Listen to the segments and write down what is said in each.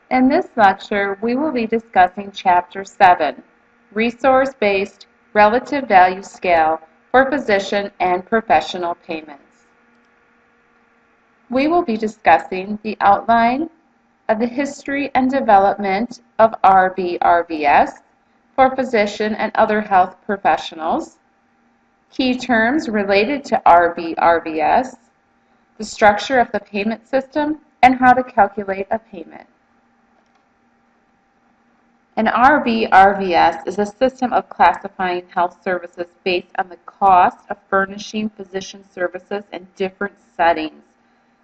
In this lecture, we will be discussing Chapter 7, Resource-Based Relative Value Scale for Physician and Professional Payments. We will be discussing the outline of the history and development of RB-RVS for physician and other health professionals, key terms related to RB-RVS, the structure of the payment system, and how to calculate a payment. An RB-RVS is a system of classifying health services based on the cost of furnishing physician services in different settings,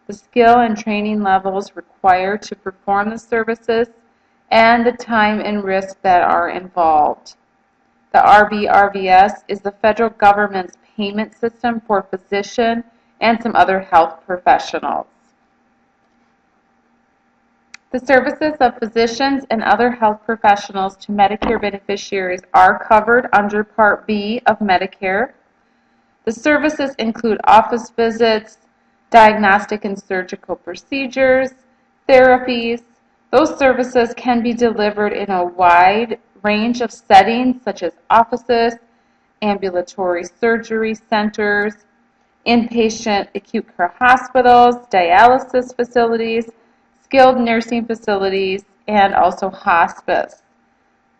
the skill and training levels required to perform the services, and the time and risk that are involved. The RB-RVS is the federal government's payment system for physician and some other health professionals. The services of physicians and other health professionals to Medicare beneficiaries are covered under Part B of Medicare. The services include office visits, diagnostic and surgical procedures, therapies. Those services can be delivered in a wide range of settings such as offices, ambulatory surgery centers, inpatient acute care hospitals, dialysis facilities, skilled nursing facilities, and also hospice.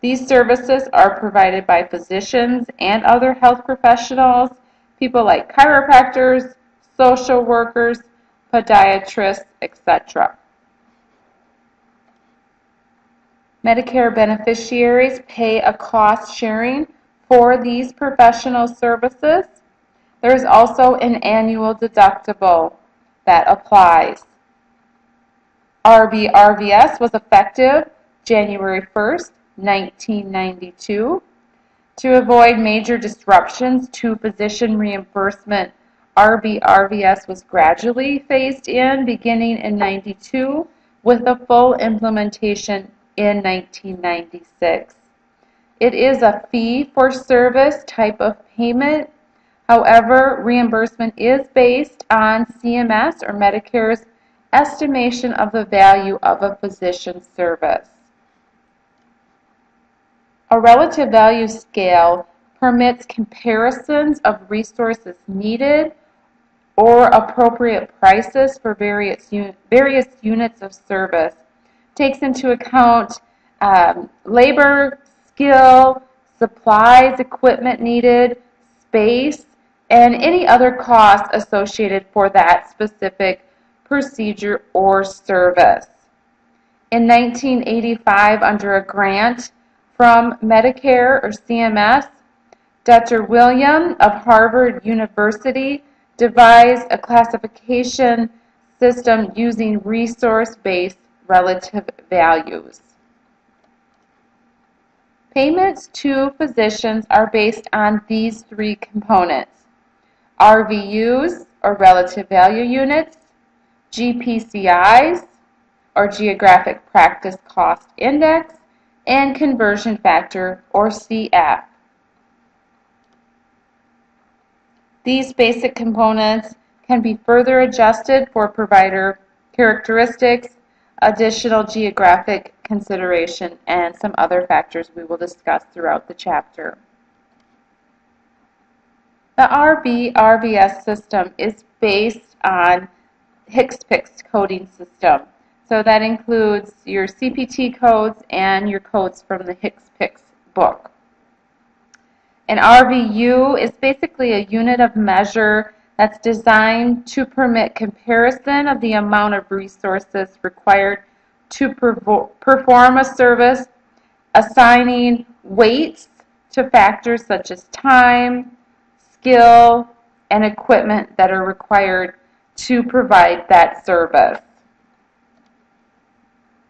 These services are provided by physicians and other health professionals, people like chiropractors, social workers, podiatrists, etc. Medicare beneficiaries pay a cost sharing for these professional services. There is also an annual deductible that applies. RB-RVS was effective January 1st, 1992. To avoid major disruptions to physician reimbursement, RB-RVS was gradually phased in beginning in 92 with a full implementation in 1996. It is a fee-for-service type of payment. However, reimbursement is based on CMS or Medicare's estimation of the value of a physician's service. A relative value scale permits comparisons of resources needed or appropriate prices for various units of service. Takes into account labor, skill, supplies, equipment needed, space, and any other costs associated for that specific procedure or service. In 1985, under a grant from Medicare or CMS, Dr. William of Harvard University devised a classification system using resource-based relative values. Payments to physicians are based on these three components: RVUs, or relative value units, GPCIs, or Geographic Practice Cost Index, and Conversion Factor, or CF. These basic components can be further adjusted for provider characteristics, additional geographic consideration, and some other factors we will discuss throughout the chapter. The RB-RVS system is based on HCPCS coding system. So that includes your CPT codes and your codes from the HCPCS book. An RVU is basically a unit of measure that's designed to permit comparison of the amount of resources required to perform a service, assigning weights to factors such as time, skill, and equipment that are required to provide that service.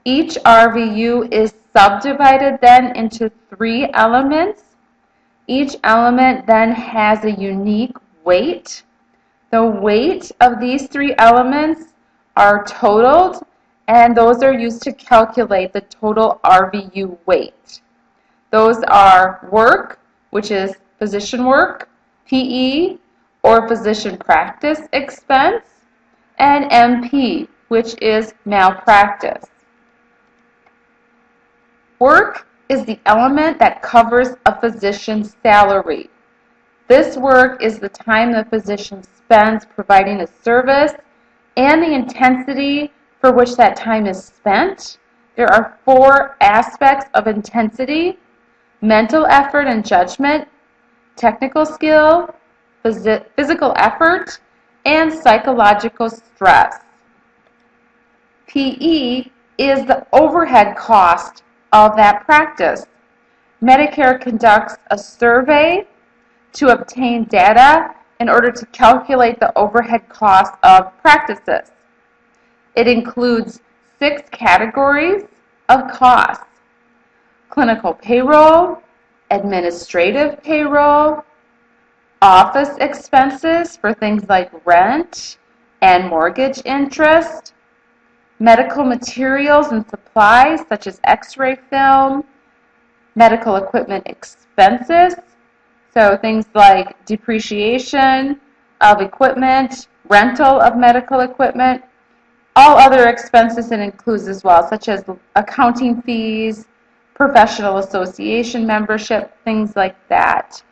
Each RVU is subdivided then into three elements. Each element then has a unique weight. The weight of these three elements are totaled, and those are used to calculate the total RVU weight. Those are work, which is physician work, PE, or physician practice expense, and MP, which is malpractice. Work is the element that covers a physician's salary. This work is the time the physician spends providing a service and the intensity for which that time is spent. There are 4 aspects of intensity: mental effort and judgment, technical skill, physical effort, and psychological stress. PE is the overhead cost of that practice. Medicare conducts a survey to obtain data in order to calculate the overhead cost of practices. It includes 6 categories of costs: clinical payroll, administrative payroll, office expenses for things like rent and mortgage interest, medical materials and supplies such as x-ray film, medical equipment expenses, so things like depreciation of equipment, rental of medical equipment, all other expenses it includes as well, such as accounting fees, professional association membership, things like that.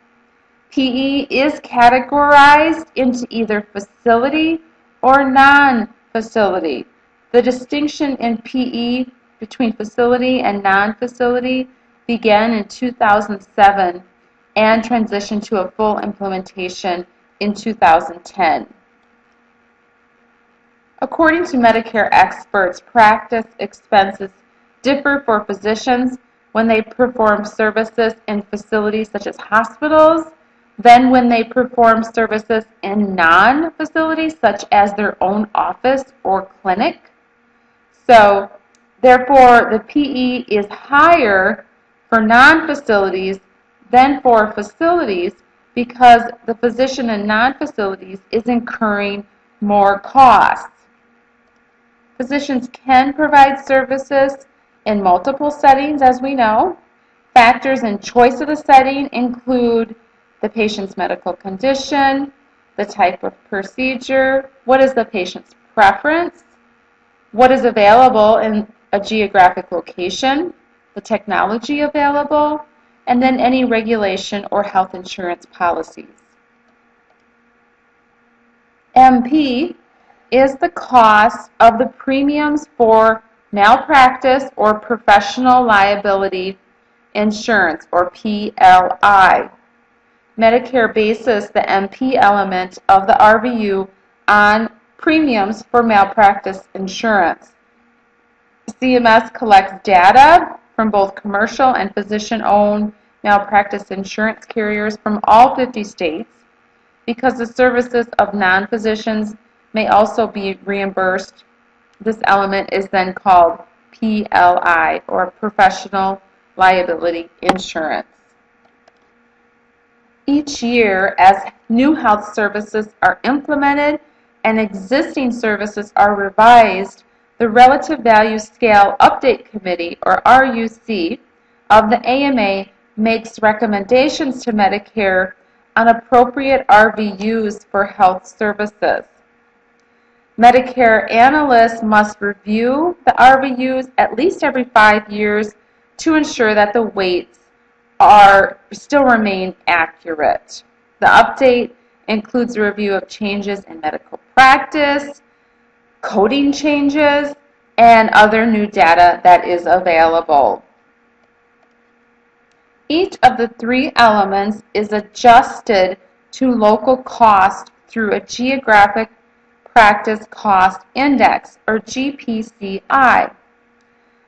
PE is categorized into either facility or non-facility. The distinction in PE between facility and non-facility began in 2007 and transitioned to a full implementation in 2010. According to Medicare experts, practice expenses differ for physicians when they perform services in facilities such as hospitals than when they perform services in non-facilities such as their own office or clinic. So, therefore, the PE is higher for non-facilities than for facilities because the physician in non-facilities is incurring more costs. Physicians can provide services in multiple settings, as we know. Factors in choice of the setting include the patient's medical condition, the type of procedure, what is the patient's preference, what is available in a geographic location, the technology available, and then any regulation or health insurance policies. MP is the cost of the premiums for malpractice or professional liability insurance, or PLI. Medicare bases the MP element of the RVU on premiums for malpractice insurance. CMS collects data from both commercial and physician-owned malpractice insurance carriers from all 50 states. Because the services of non-physicians may also be reimbursed, this element is then called PLI, or Professional Liability Insurance. Each year, as new health services are implemented and existing services are revised, the Relative Value Scale Update Committee, or RUC, of the AMA makes recommendations to Medicare on appropriate RVUs for health services. Medicare analysts must review the RVUs at least every 5 years to ensure that the weights still remain accurate. The update includes a review of changes in medical practice, coding changes, and other new data that is available. Each of the 3 elements is adjusted to local cost through a Geographic Practice Cost Index, or GPCI.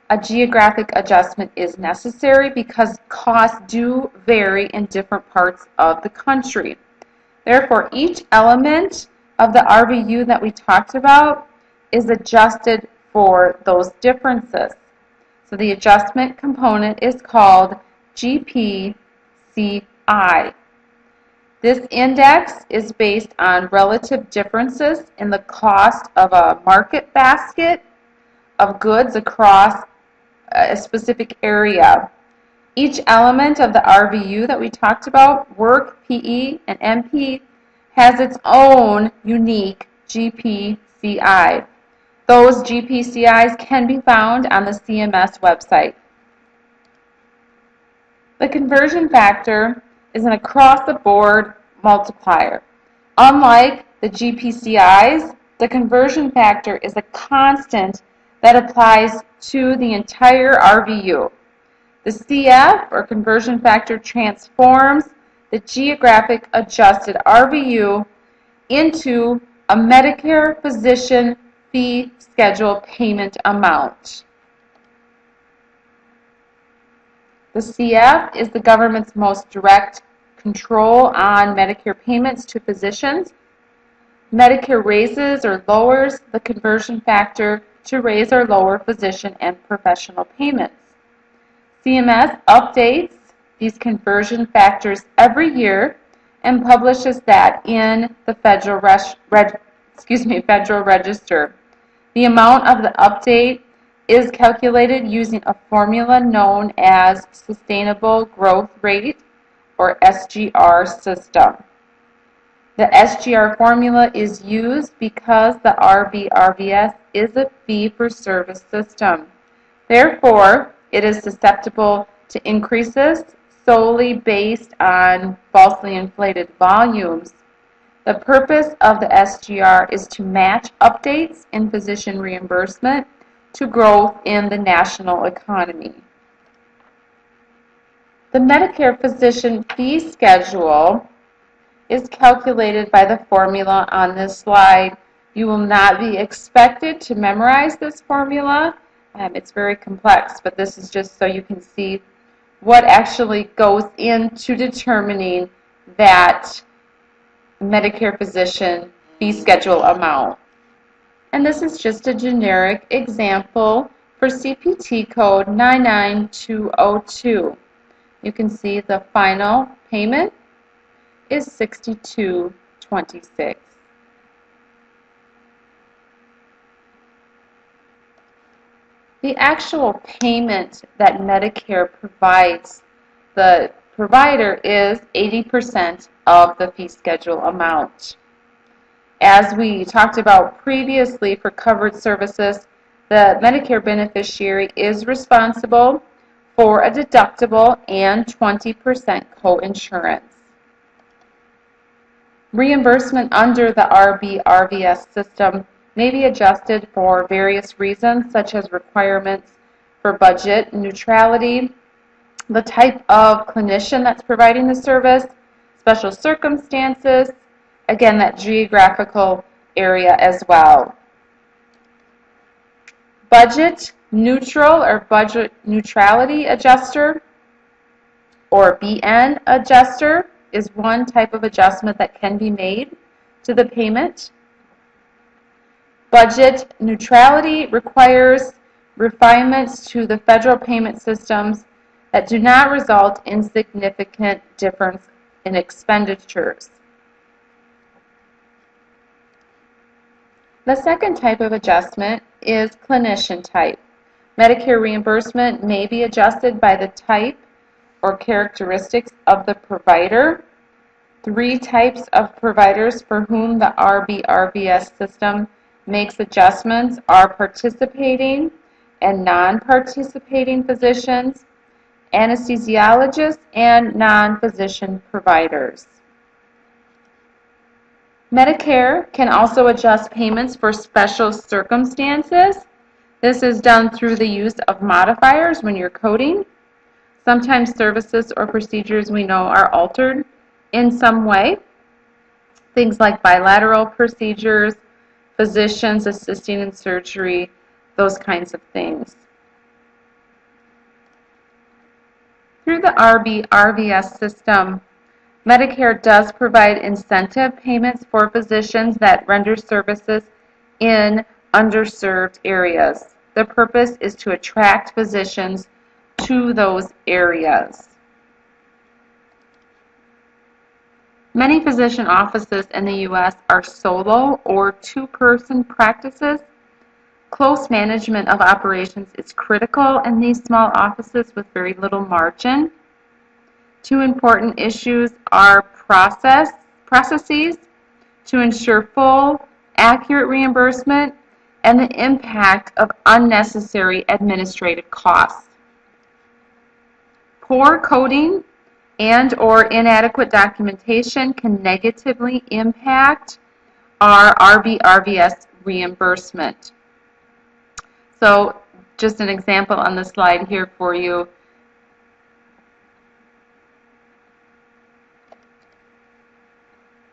A geographic adjustment is necessary because costs do vary in different parts of the country. Therefore, each element of the RVU that we talked about is adjusted for those differences. So the adjustment component is called GPCI. This index is based on relative differences in the cost of a market basket of goods across a specific area. Each element of the RVU that we talked about, work, PE, and MP, has its own unique GPCI. Those GPCIs can be found on the CMS website. The conversion factor is an across-the-board multiplier. Unlike the GPCIs, the conversion factor is a constant that applies to the entire RVU. The CF, or conversion factor, transforms the geographic adjusted RVU into a Medicare physician fee schedule payment amount. The CF is the government's most direct control on Medicare payments to physicians. Medicare raises or lowers the conversion factor to raise or lower physician and professional payments. CMS updates these conversion factors every year and publishes that in the Federal Register. The amount of the update is calculated using a formula known as Sustainable Growth Rate, or SGR system. The SGR formula is used because the RVRVS is a fee-for-service system. Therefore, it is susceptible to increases solely based on falsely inflated volumes. The purpose of the SGR is to match updates in physician reimbursement to growth in the national economy. The Medicare physician fee schedule is calculated by the formula on this slide. You will not be expected to memorize this formula. It's very complex, but this is just so you can see what actually goes into determining that Medicare physician fee schedule amount. And this is just a generic example for CPT code 99202. You can see the final payment is $62.26. The actual payment that Medicare provides the provider is 80% of the fee schedule amount. As we talked about previously for covered services, the Medicare beneficiary is responsible for a deductible and 20% co-insurance. Reimbursement under the RVRVS system may be adjusted for various reasons, such as requirements for budget neutrality, the type of clinician that's providing the service, special circumstances, again, that geographical area as well. Budget neutral or budget neutrality adjuster, or BN adjuster, is one type of adjustment that can be made to the payment. Budget neutrality requires refinements to the federal payment systems that do not result in significant difference in expenditures. The second type of adjustment is clinician type. Medicare reimbursement may be adjusted by the type or characteristics of the provider. Three types of providers for whom the RVRVS system makes adjustments are participating and non-participating physicians, anesthesiologists, and non-physician providers. Medicare can also adjust payments for special circumstances. This is done through the use of modifiers when you're coding. Sometimes services or procedures we know are altered in some way. Things like bilateral procedures, physicians assisting in surgery, those kinds of things. Through the RVRVS system, Medicare does provide incentive payments for physicians that render services in underserved areas. The purpose is to attract physicians to those areas. Many physician offices in the U.S. are solo or two-person practices. Close management of operations is critical in these small offices with very little margin. Two important issues are processes to ensure full, accurate reimbursement and the impact of unnecessary administrative costs. Poor coding and/or inadequate documentation can negatively impact our RB/RVS reimbursement. So just an example on the slide here for you.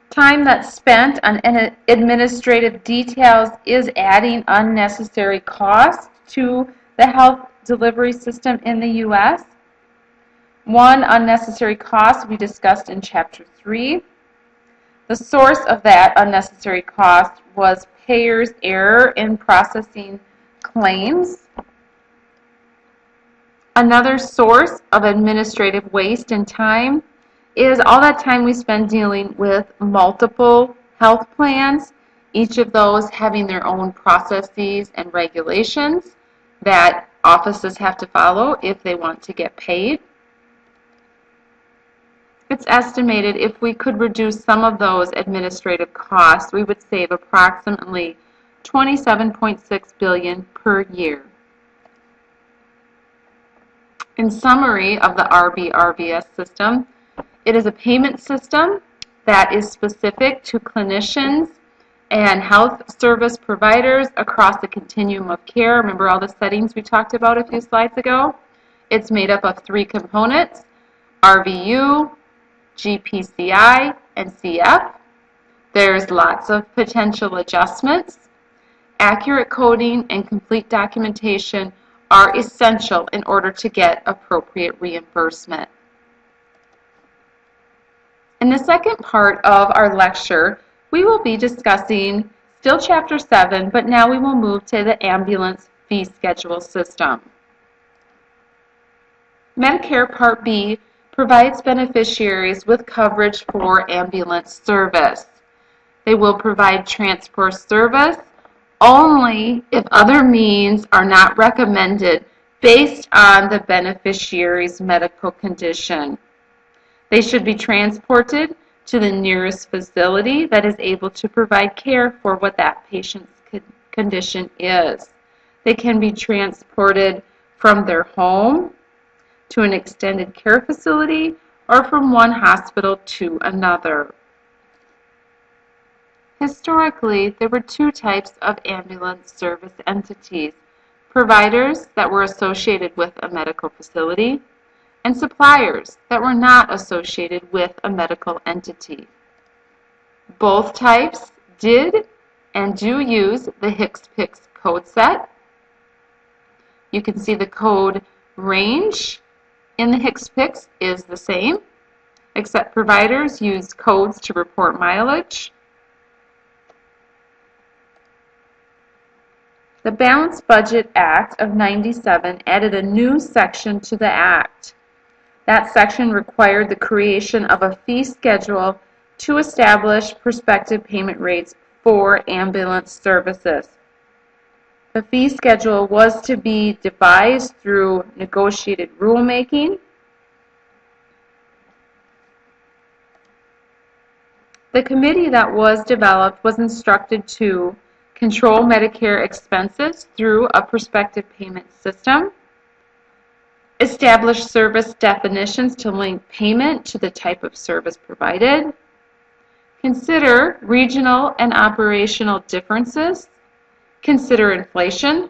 Time that's spent on administrative details is adding unnecessary costs to the health delivery system in the U.S. One unnecessary cost we discussed in Chapter 3. The source of that unnecessary cost was payers' error in processing claims. Another source of administrative waste and time is all that time we spend dealing with multiple health plans, each of those having their own processes and regulations that offices have to follow if they want to get paid. It's estimated if we could reduce some of those administrative costs, we would save approximately $27.6 billion per year. In summary of the RB/RVS system, it is a payment system that is specific to clinicians and health service providers across the continuum of care. Remember all the settings we talked about a few slides ago? It's made up of 3 components: RVU, GPCI, and CF. There's lots of potential adjustments. Accurate coding and complete documentation are essential in order to get appropriate reimbursement. In the second part of our lecture, we will be discussing still Chapter 7, but now we will move to the ambulance fee schedule system. Medicare Part B provides beneficiaries with coverage for ambulance service. They will provide transport service only if other means are not recommended based on the beneficiary's medical condition. They should be transported to the nearest facility that is able to provide care for what that patient's condition is. They can be transported from their home to an extended care facility or from one hospital to another. Historically, there were 2 types of ambulance service entities: providers that were associated with a medical facility and suppliers that were not associated with a medical entity. Both types did and do use the HCPCS code set. You can see the code range in the HCPCS is the same, except providers use codes to report mileage. The Balanced Budget Act of '97 added a new section to the Act. That section required the creation of a fee schedule to establish prospective payment rates for ambulance services. The fee schedule was to be devised through negotiated rulemaking. The committee that was developed was instructed to control Medicare expenses through a prospective payment system, establish service definitions to link payment to the type of service provided, consider regional and operational differences, consider inflation,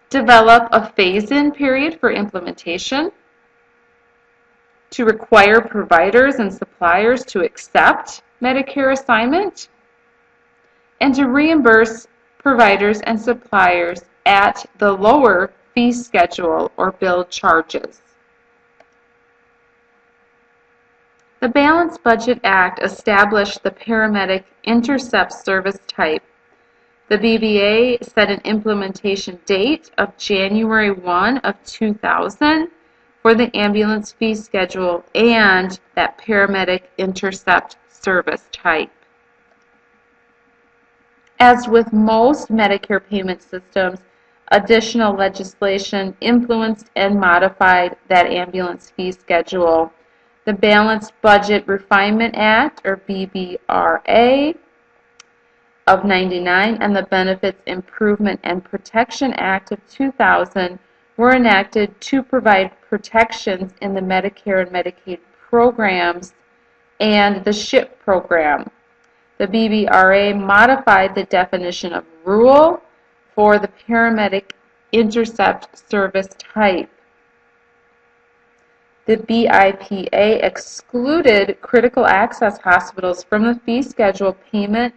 develop a phase-in period for implementation, to require providers and suppliers to accept Medicare assignment, and to reimburse providers and suppliers at the lower fee schedule or bill charges. The Balanced Budget Act established the paramedic intercept service type. The BBA set an implementation date of January 1 of 2000 for the ambulance fee schedule and that paramedic intercept service type. As with most Medicare payment systems, additional legislation influenced and modified that ambulance fee schedule. The Balanced Budget Refinement Act, or BBRA, of '99 and the Benefits Improvement and Protection Act of 2000 were enacted to provide protections in the Medicare and Medicaid programs and the SHIP program. The BBRA modified the definition of rural for the paramedic intercept service type. The BIPA excluded critical access hospitals from the fee schedule payment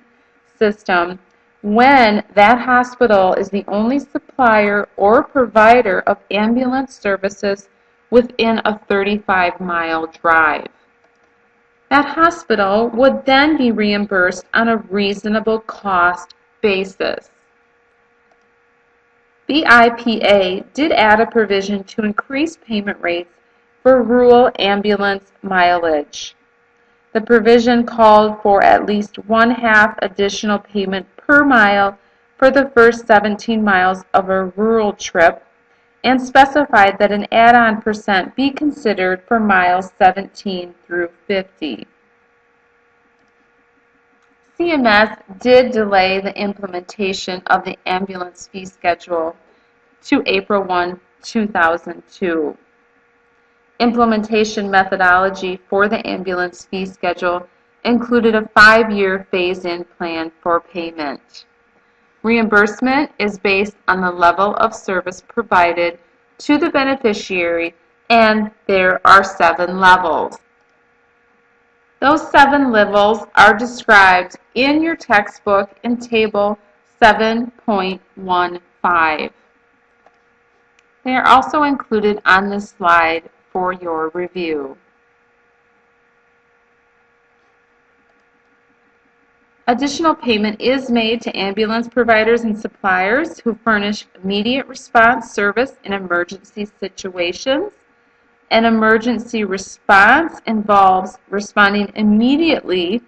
system when that hospital is the only supplier or provider of ambulance services within a 35-mile drive. That hospital would then be reimbursed on a reasonable cost basis. BIPA did add a provision to increase payment rates for rural ambulance mileage. The provision called for at least 1/2 additional payment per mile for the first 17 miles of a rural trip and specified that an add-on percent be considered for miles 17 through 50. CMS did delay the implementation of the ambulance fee schedule to April 1, 2002. Implementation methodology for the ambulance fee schedule included a 5-year phase-in plan for payment. Reimbursement is based on the level of service provided to the beneficiary, and there are 7 levels. Those 7 levels are described in your textbook in Table 7.15. They are also included on this slide for your review. Additional payment is made to ambulance providers and suppliers who furnish immediate response service in emergency situations. An emergency response involves responding immediately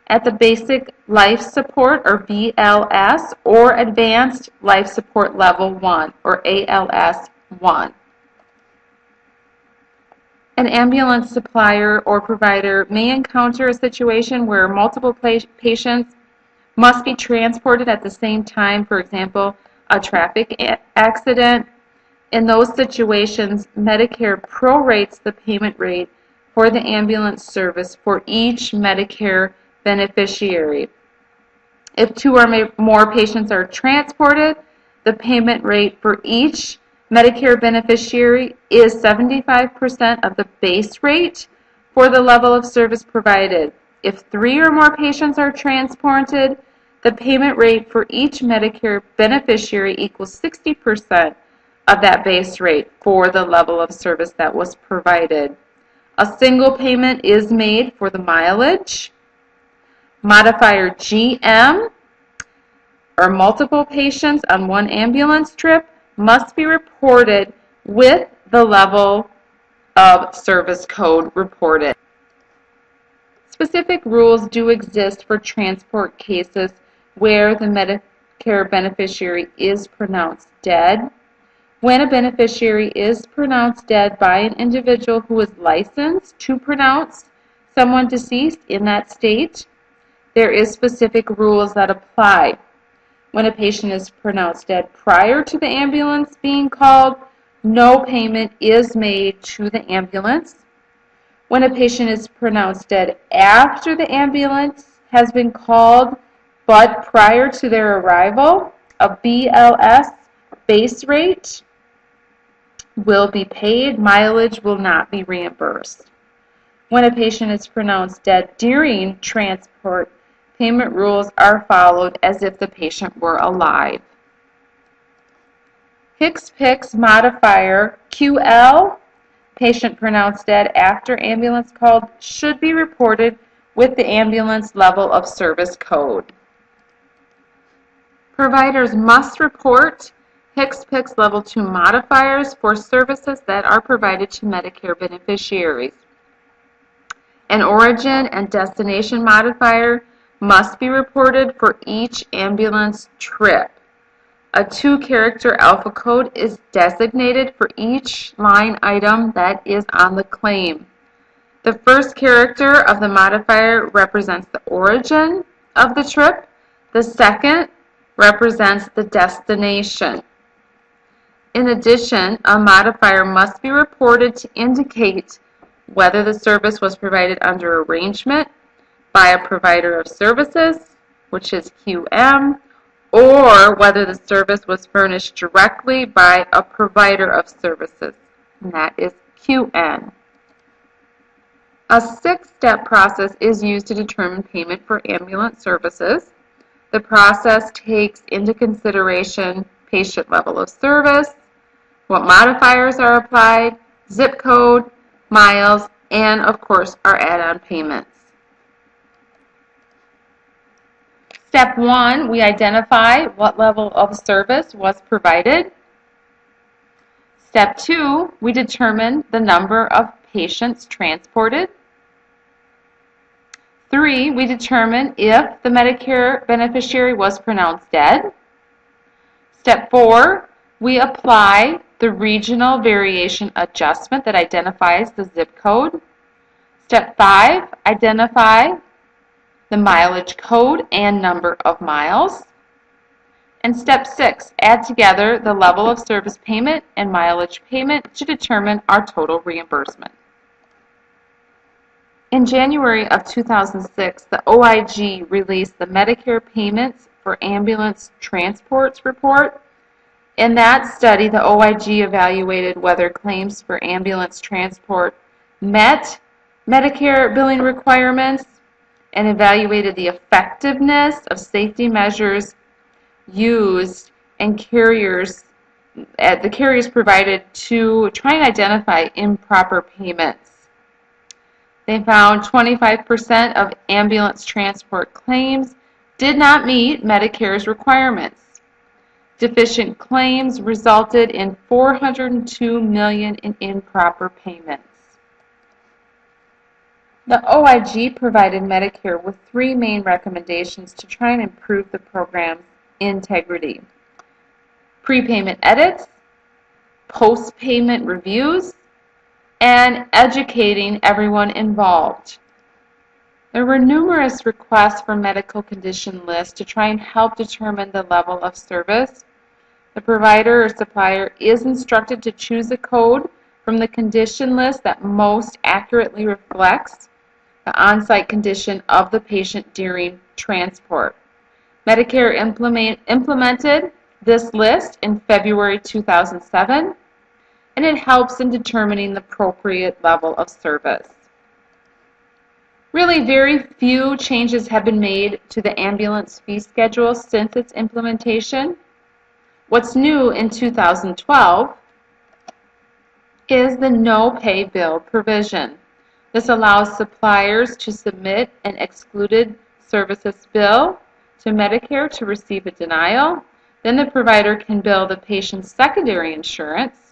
at the Basic Life Support, or BLS, or Advanced Life Support Level 1, or ALS 1. An ambulance supplier or provider may encounter a situation where multiple patients must be transported at the same time, for example, a traffic accident. In those situations, Medicare prorates the payment rate for the ambulance service for each Medicare beneficiary. If 2 or more patients are transported, the payment rate for each Medicare beneficiary is 75% of the base rate for the level of service provided. If 3 or more patients are transported, the payment rate for each Medicare beneficiary equals 60% of that base rate for the level of service that was provided. A single payment is made for the mileage. Modifier GM, or multiple patients on one ambulance trip, must be reported with the level of service code reported. Specific rules do exist for transport cases where the Medicare beneficiary is pronounced dead. When a beneficiary is pronounced dead by an individual who is licensed to pronounce someone deceased in that state, there is specific rules that apply. When a patient is pronounced dead prior to the ambulance being called, no payment is made to the ambulance. When a patient is pronounced dead after the ambulance has been called, but prior to their arrival, a BLS base rate will be paid. Mileage will not be reimbursed. When a patient is pronounced dead during transport, payment rules are followed as if the patient were alive. Hicks-Picks modifier QL, patient pronounced dead after ambulance called, should be reported with the ambulance level of service code. Providers must report Hicks-Picks Level 2 modifiers for services that are provided to Medicare beneficiaries. An origin and destination modifier must be reported for each ambulance trip. A 2-character alpha code is designated for each line item that is on the claim. The first character of the modifier represents the origin of the trip. The second represents the destination. In addition, a modifier must be reported to indicate whether the service was provided under arrangement by a provider of services, which is QM, or whether the service was furnished directly by a provider of services, and that is QN. A six-step process is used to determine payment for ambulance services. The process takes into consideration patient level of service, what modifiers are applied, zip code, miles, and of course our add-on payments. Step 1, we identify what level of service was provided. Step 2, we determine the number of patients transported. 3, we determine if the Medicare beneficiary was pronounced dead. Step 4, we apply the regional variation adjustment that identifies the zip code. Step 5, identify the mileage code and number of miles. And step 6, add together the level of service payment and mileage payment to determine our total reimbursement. In January of 2006, the OIG released the Medicare Payments for Ambulance Transports report. In that study, the OIG evaluated whether claims for ambulance transport met Medicare billing requirements and evaluated the effectiveness of safety measures used and the carriers provided to try and identify improper payments. They found 25% of ambulance transport claims did not meet Medicare's requirements. Deficient claims resulted in $402 million in improper payments. The OIG provided Medicare with three main recommendations to try and improve the program's integrity: prepayment edits, post-payment reviews, and educating everyone involved. There were numerous requests for medical condition lists to try and help determine the level of service. The provider or supplier is instructed to choose a code from the condition list that most accurately reflects the on-site condition of the patient during transport. Medicare implemented this list in February 2007, and it helps in determining the appropriate level of service. Really, very few changes have been made to the ambulance fee schedule since its implementation. What's new in 2012 is the no-pay bill provision. This allows suppliers to submit an excluded services bill to Medicare to receive a denial. Then the provider can bill the patient's secondary insurance